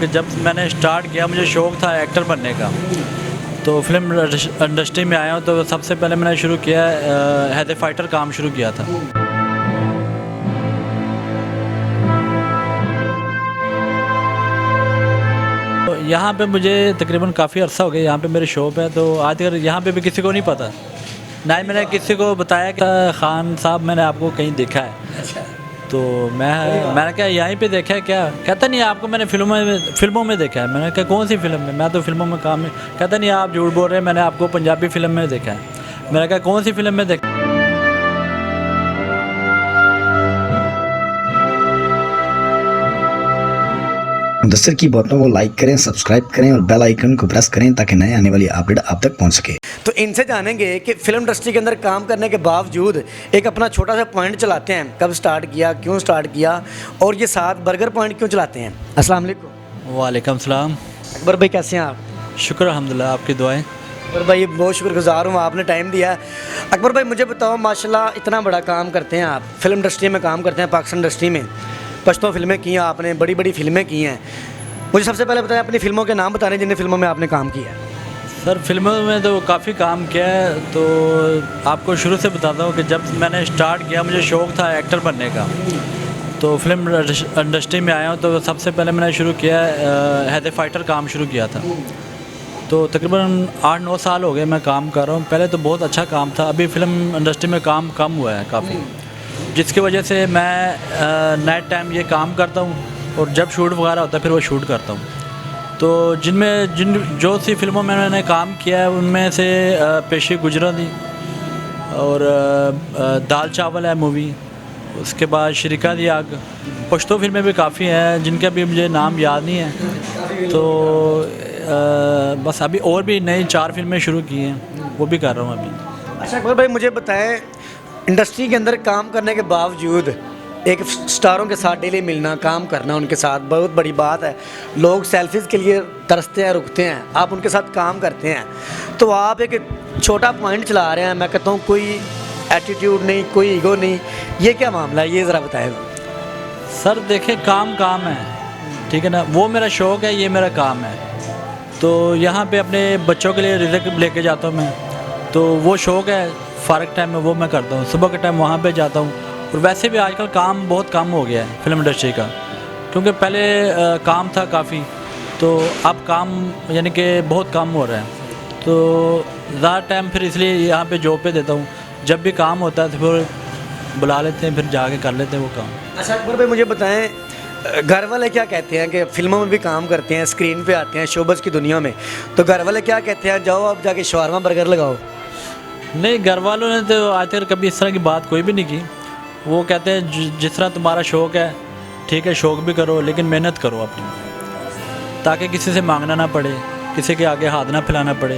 कि जब मैंने स्टार्ट किया मुझे शौक़ था एक्टर बनने का, तो फिल्म इंडस्ट्री में आया हूँ। तो सबसे पहले मैंने शुरू किया एज ए फाइटर काम शुरू किया था। तो यहाँ पे मुझे तकरीबन काफ़ी अर्सा हो गया, यहाँ पे मेरी शॉप है। तो आज अगर यहाँ पे भी किसी को नहीं पता, ना ही मैंने किसी को बताया कि खान साहब मैंने आपको कहीं देखा है। अच्छा। तो मैंने कहा यहीं पे देखा है क्या? कहता नहीं आपको मैंने फिल्मों में देखा है। मैंने कहा कौन सी फिल्म में? मैं तो फिल्मों में काम है। कहता नहीं आप झूठ बोल रहे हैं, मैंने आपको पंजाबी फिल्म में देखा है। मैंने कहा कौन सी फिल्म में देखा? मुदस्सिर की बातों को लाइक करें, सब्सक्राइब करें और बेल आइकन को प्रेस करें ताकि नए आने वाली अपडेट आप तक पहुंच सके। तो इनसे जानेंगे कि फिल्म इंडस्ट्री के अंदर काम करने के बावजूद एक अपना छोटा सा पॉइंट चलाते हैं, कब स्टार्ट किया, क्यों स्टार्ट किया और ये साथ बर्गर पॉइंट क्यों चलाते हैं। अस्सलाम वालेकुम। वालेकुम सलाम। अकबर भाई कैसे हैं आप? शुक्र अल्हम्दुलिल्लाह, आपकी दुआएं। अकबर भाई बहुत शुक्रगुजार हूँ, आपने टाइम दिया। अकबर भाई मुझे बताओ, माशाल्लाह इतना बड़ा काम करते हैं आप, फिल्म इंडस्ट्री में काम करते हैं, पाकिस्तान इंडस्ट्री में पश्तो फिल्में की हैं आपने, बड़ी बड़ी फिल्में की हैं। मुझे सबसे पहले बताएं अपनी फिल्मों के नाम बताने जिन फिल्मों में आपने काम किया है। सर फिल्मों में तो काफ़ी काम किया है। तो आपको शुरू से बताता हूँ कि जब मैंने स्टार्ट किया मुझे शौक़ था एक्टर बनने का, तो फिल्म इंडस्ट्री में आया हूँ। तो सबसे पहले मैंने शुरू किया एज ए फाइटर काम शुरू किया था। तो तकरीबन 8-9 साल हो गए मैं काम कर रहा हूँ। पहले तो बहुत अच्छा काम था, अभी फिल्म इंडस्ट्री में काम कम हुआ है काफ़ी, जिसकी वजह से मैं नाइट टाइम ये काम करता हूँ और जब शूट वगैरह होता है फिर वो शूट करता हूँ। तो जो सी फिल्मों में मैंने काम किया है उनमें से पेशी गुजरा थी और दाल चावल है मूवी, उसके बाद शरीका दी आग। पश्तो फिल्में भी काफ़ी हैं जिनके अभी मुझे नाम याद नहीं है। तो बस अभी और भी नई 4 फिल्में शुरू की हैं, वो भी कर रहा हूँ अभी। अच्छा अकबर भाई मुझे बताएं, इंडस्ट्री के अंदर काम करने के बावजूद एक स्टारों के साथ डेली मिलना, काम करना उनके साथ बहुत बड़ी बात है। लोग सेल्फीज़ के लिए तरसते हैं, रुकते हैं, आप उनके साथ काम करते हैं। तो आप एक छोटा पॉइंट चला रहे हैं, मैं कहता हूँ कोई एटीट्यूड नहीं, कोई ईगो नहीं, ये क्या मामला है, ये ज़रा बताएं। सर देखें काम काम है, ठीक है ना, वो मेरा शौक़ है, ये मेरा काम है। तो यहाँ पे अपने बच्चों के लिए रिज़्क लेके जाता हूँ मैं, तो वो शौक़ है, फ़ारग टाइम में वो मैं करता हूँ। सुबह के टाइम वहाँ पे जाता हूँ। और वैसे भी आजकल काम बहुत कम हो गया है फिल्म इंडस्ट्री का, क्योंकि पहले काम था काफ़ी, तो अब काम यानी कि बहुत कम हो रहा है। तो ज़्यादा टाइम फिर इसलिए यहाँ पे जॉब पे देता हूँ। जब भी काम होता है तो फिर बुला लेते हैं, फिर जाके कर लेते हैं वो काम। अच्छा अकबर भाई मुझे बताएं, घर वाले क्या कहते हैं कि फिल्मों में भी काम करते हैं, स्क्रीन पे आते हैं शोबज़ की दुनिया में, तो घर वाले क्या कहते हैं, जाओ अब जाके शवारमा बर्गर लगाओ? नहीं, घर वालों ने तो आज तक कभी इस तरह की बात कोई भी नहीं की। वो कहते हैं जिस तरह तुम्हारा शौक़ है ठीक है, शौक़ भी करो लेकिन मेहनत करो अपनी, ताकि किसी से मांगना ना पड़े, किसी के आगे हाथ ना फैलाना पड़े।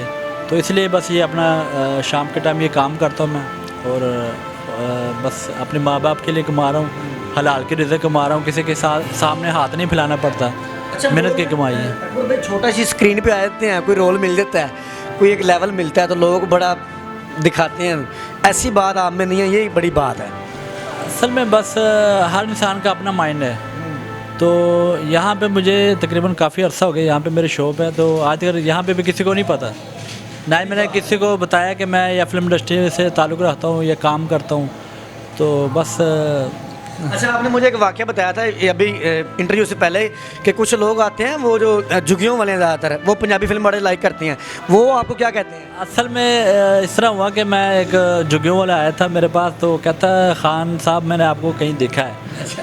तो इसलिए बस ये अपना शाम के टाइम ये काम करता हूँ मैं, और बस अपने माँ बाप के लिए कमा रहा हूँ, हलाल की रिज़्क कमा रहा हूँ, किसी के सामने हाथ नहीं फैलाना पड़ता। अच्छा, मेहनत की कमाई है। छोटा सी स्क्रीन पे आ जाते हैं, कोई रोल मिल जाता है, कोई एक लेवल मिलता है तो लोग बड़ा दिखाते हैं, ऐसी बात आप में नहीं है, ये बड़ी बात है। असल में बस हर इंसान का अपना माइंड है। तो यहाँ पे मुझे तकरीबन काफ़ी अर्सा हो गया, यहाँ पे मेरी शॉप है। तो आज अगर यहाँ पे भी किसी को नहीं पता, ना ही मैंने किसी को बताया कि मैं या फिल्म इंडस्ट्री से ताल्लुक़ रखता हूँ या काम करता हूँ, तो बस। अच्छा आपने मुझे एक वाक़या बताया था अभी इंटरव्यू से पहले कि कुछ लोग आते हैं वो जो झुग्गियों वाले हैं, ज़्यादातर वो पंजाबी फिल्म बड़े लाइक करते हैं, वो आपको क्या कहते हैं? असल में इस तरह हुआ कि मैं एक झुग्गियों वाला आया था मेरे पास, तो कहता खान साहब मैंने आपको कहीं देखा है। अच्छा।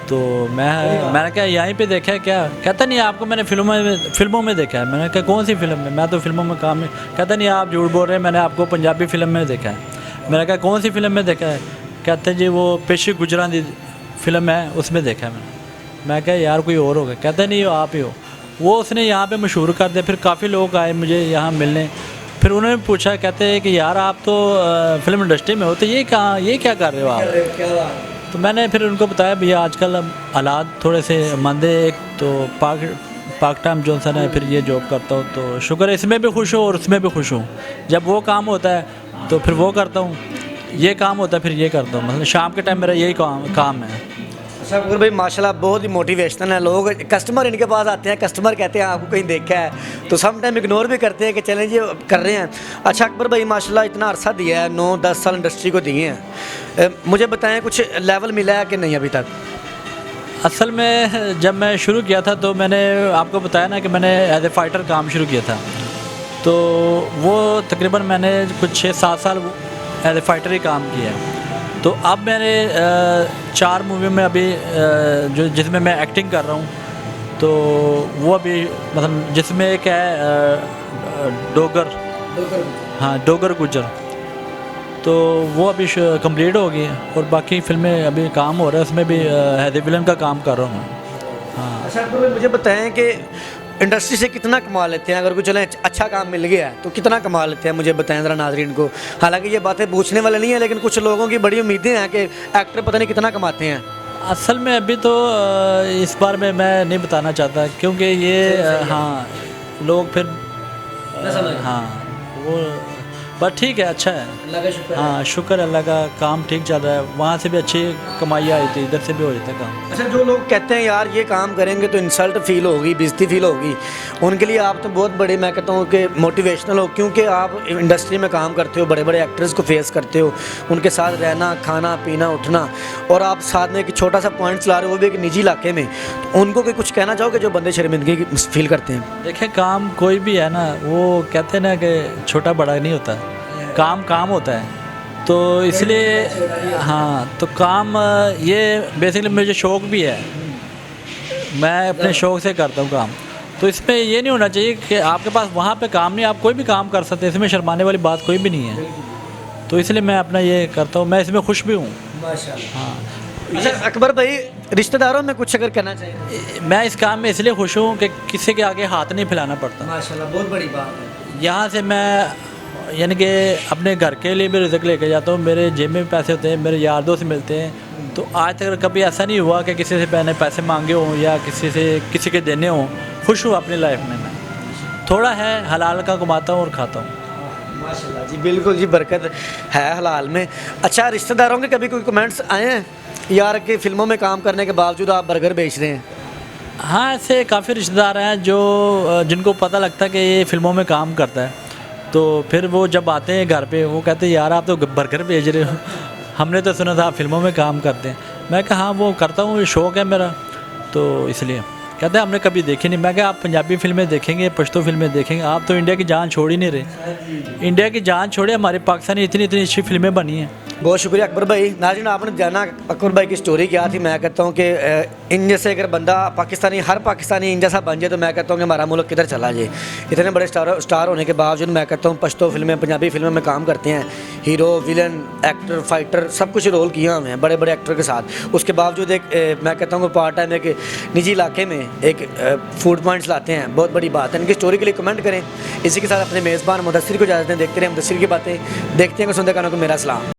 तो मैंने कहा यहीं पे देखा है क्या? कहता नहीं आपको मैंने फिल्मों में देखा है। मैंने कहा कौन सी फिल्म में? मैं तो फिल्मों में काम है। कहता नहीं आप झूठ बोल रहे हैं, मैंने आपको पंजाबी फिल्म में देखा है। मैंने कहा कौन सी फिल्म में देखा है? कहते जी वो पेशी गुजरा दी फिल्म है, उसमें देखा है मैंने। मैं कहा यार कोई और होगा। कहते नहीं हो आप ही हो। वो उसने यहाँ पे मशहूर कर दिया। फिर काफ़ी लोग आए मुझे यहाँ मिलने, फिर उन्होंने पूछा, कहते हैं कि यार आप तो फिल्म इंडस्ट्री में हो, तो ये क्या कर रहे हो आप? तो मैंने फिर उनको बताया भैया आजकल हालात थोड़े से मंदे, एक तो पार्ट टाइम जॉनसन है, फिर ये जॉब करता हूँ, तो शुक्र है इसमें भी खुश हूँ और उसमें भी खुश हूँ। जब वो काम होता है तो फिर वो करता हूँ, ये काम होता है फिर ये करता हूँ। मतलब शाम के टाइम मेरा यही काम है। अच्छा अकबर भाई माशाल्लाह बहुत ही मोटिवेशनल है। लोग कस्टमर इनके पास आते हैं, कस्टमर कहते हैं आपको कहीं देखा है, तो सम टाइम इग्नोर भी करते हैं कि चलें जी कर रहे हैं। अच्छा अकबर भाई माशाल्लाह इतना अरसा दिया है, 9-10 साल इंडस्ट्री को दिए हैं, मुझे बताएं कुछ लेवल मिला है कि नहीं अभी तक? असल में जब मैं शुरू किया था तो मैंने आपको बताया ना कि मैंने एज ए फाइटर काम शुरू किया था, तो वो तकरीबन मैंने कुछ 6-7 साल एज ए फाइटर ही काम किया है। तो अब मैंने 4 मूवी में अभी जो जिसमें मैं एक्टिंग कर रहा हूँ, तो वो अभी मतलब जिसमें एक है डोगर, हाँ डोगर गुजर, तो वो अभी कंप्लीट हो गई है और बाकी फिल्में अभी काम हो रहा है, उसमें भी एज ए विलन का काम कर रहा हूँ। हाँ। अच्छा अकबर भाई मुझे बताएं कि इंडस्ट्री से कितना कमा लेते हैं, अगर कुछ चलें अच्छा काम मिल गया है तो कितना कमा लेते हैं, मुझे बताएं ज़रा नाज़रीन को। हालांकि ये बातें पूछने वाले नहीं है, लेकिन कुछ लोगों की बड़ी उम्मीदें हैं कि एक्टर पता नहीं कितना कमाते हैं। असल में अभी तो इस बार में मैं नहीं बताना चाहता, क्योंकि ये हाँ लोग फिर हाँ वो बट ठीक है, अच्छा है, अल्लाह का शुक्र है। हाँ शुक्र अल्लाह का, काम ठीक चल रहा है, वहाँ से भी अच्छी कमाई आई थी, इधर से भी हो जाता है काम। अच्छा जो लोग कहते हैं यार ये काम करेंगे तो इंसल्ट फील होगी, बेइज्जती फील होगी, उनके लिए आप तो बहुत बड़े मैं कहता हूँ कि मोटिवेशनल हो, क्योंकि आप इंडस्ट्री में काम करते हो, बड़े बड़े एक्टर्स को फेस करते हो, उनके साथ रहना खाना पीना उठना, और आप साथ में एक छोटा सा पॉइंट चला रहे हो वो भी एक निजी इलाके में, तो उनको कोई कुछ कहना चाहोगे जो बंदे शर्मिंदगी फील करते हैं? देखिए काम कोई भी है ना, वो कहते हैं ना कि छोटा बड़ा नहीं होता, काम काम होता है, तो इसलिए हाँ तो काम ये बेसिकली मुझे शौक़ भी है, मैं अपने शौक़ से करता हूँ काम, तो इसमें ये नहीं होना चाहिए कि आपके पास वहाँ पे काम नहीं, आप कोई भी काम कर सकते हैं, इसमें शर्माने वाली बात कोई भी नहीं है, तो इसलिए मैं अपना ये करता हूँ, मैं इसमें खुश भी हूँ। हाँ। अच्छा अकबर भाई रिश्तेदारों में कुछ अगर कहना चाहिए? मैं इस काम में इसलिए खुश हूँ कि किसी के आगे हाथ नहीं फैलाना पड़ता। माशाल्लाह बहुत बड़ी बात है। यहाँ से मैं यानी कि अपने घर के लिए भी रिज़्क लेके जाता हूँ, मेरे जेब में भी पैसे होते हैं, मेरे यार दोस्त मिलते हैं, तो आज तक कभी ऐसा नहीं हुआ कि किसी से मैंने पैसे मांगे हों या किसी के देने हों। खुश हूँ अपनी लाइफ में, मैं थोड़ा है हलाल का कमाता हूँ और खाता हूँ। माशाल्लाह जी, बिल्कुल जी, बरकत है हलाल में। अच्छा रिश्तेदारों के कभी कोई कमेंट्स आए हैं यार कि फ़िल्मों में काम करने के बावजूद आप बर्गर बेच रहे हैं? हाँ ऐसे काफ़ी रिश्तेदार हैं जो जिनको पता लगता है कि ये फ़िल्मों में काम करता है, तो फिर वो जब आते हैं घर पे वो कहते हैं यार आप तो बर्गर भेज रहे हो, हमने तो सुना था आप फिल्मों में काम करते हैं। मैं कहा हाँ वो करता हूँ, ये शौक़ है मेरा, तो इसलिए कहते हैं हमने कभी देखी नहीं। मैं कहा आप पंजाबी फिल्में देखेंगे, पश्तो फिल्में देखेंगे, आप तो इंडिया की जान छोड़ ही नहीं रहे। इंडिया की जान छोड़े, हमारे पाकिस्तानी इतनी इतनी अच्छी फिल्में बनी हैं। बहुत शुक्रिया अकबर भाई। नाज़रीन आपने जाना अकबर भाई की स्टोरी क्या थी। मैं कहता हूँ कि इन जैसे अगर बंदा पाकिस्तानी हर पाकिस्तानी इन जैसा बन जाए तो मैं कहता हूँ कि हमारा मुल्क किधर चला जाए। इतने बड़े स्टार होने के बावजूद मैं कहता हूँ पश्तो फिल्में पंजाबी फिल्मों में काम करते हैं, हीरो विलन एक्टर फाइटर सब कुछ रोल किया हुए हैं बड़े बड़े एक्टर के साथ। उसके बावजूद एक मैं कहता हूँ कि पार्ट टाइम एक निजी इलाके में एक फूड पॉइंट्स लाते हैं, बहुत बड़ी बात है। इनकी स्टोरी के लिए कमेंट करें। इसी के साथ अपने मेज़बान मुदस्सिर को इजाज़त दें। देखते रहे मुदस्सिर की बातें, देखते हैं कि सुनते कानों को मेरा सलाम।